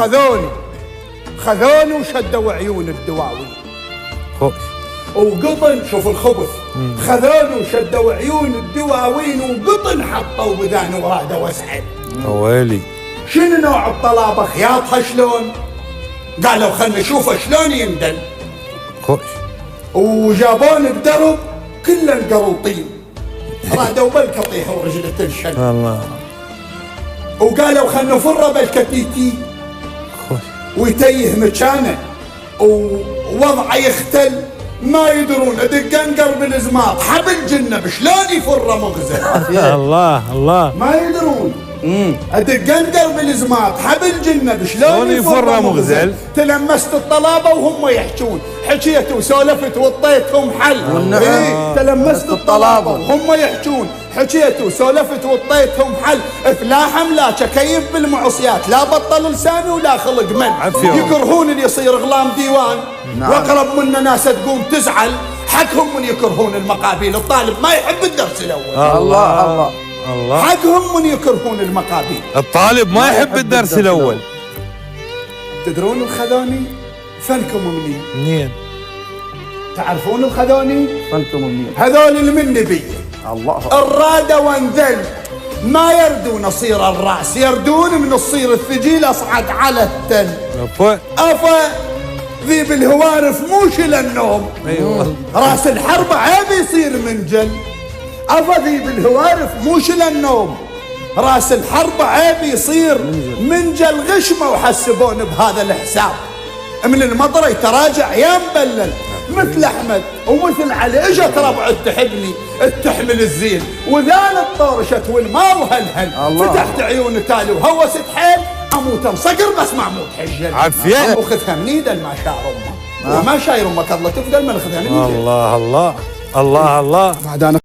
خذوني وشدوا عيون الدواوين. وقطن، شوف الخبث، خذوني وشدوا عيون الدواوين وقطن حطوا بذاني ورادوا واسعد. ويلي شنو نوع الطلابه؟ خياطها شلون؟ قالوا خلنا نشوفه شلون يندل. وجابون بدرب كله انقروطين، رادوا بالكطيح ورجله تنشل. الله. وقالوا خلنا نفره بالكتيتي ويتيه مكانه ووضعه يختل، ما يدرون ادق انقر بالزماط حبل جنب شلون يفر مغزل. الله ما يدرون ادق انقر بالزماط حبل جنب شلون يفر مغزل. تلمست الطلابه وهم يحجون، حكيت وسولفت وطيتهم حل. تلمست الطلابه وهم يحجون، حكيت وسولفت وطيتهم حل. فلاح املاكه كيف بالمعصيات، لا بطل لساني ولا خلق من. يكرهون اللي يصير غلام ديوان، واقرب منا ناس تقوم تزعل حقهم من يكرهون المقابيل. الطالب ما يحب الدرس الاول. الله حقهم من يكرهون المقابيل. الطالب ما يحب الدرس الاول. تدرون الخذوني فنكم منين؟ تعرفون الخذوني فنكم منين؟ هذول المنبيه. الله. الرادة وانذل ما يردون نصير الراس، يردون من الصير الثقيل اصعد على التل. افا ذيب الهوارف مو شل النوم. راس الحرب عيب يصير منجل. افا ذيب الهوارف مو شل النوم، راس الحرب عيب يصير منجل. غشمه وحسبون بهذا الحساب، من المطره يتراجع يا مبلل. مثل احمد ومثل علي اجت ربع تحبني تحمل الزين، وذان الطورشت والماء وهلهل. فتحت عيون تالي وهوست حيل، اموت انصقر بس ما اموت حجل. عافيه. وخذها من ايد ما شاء امه، وما شاير امك الله تفضل من خذها من ايد. الله بعد انا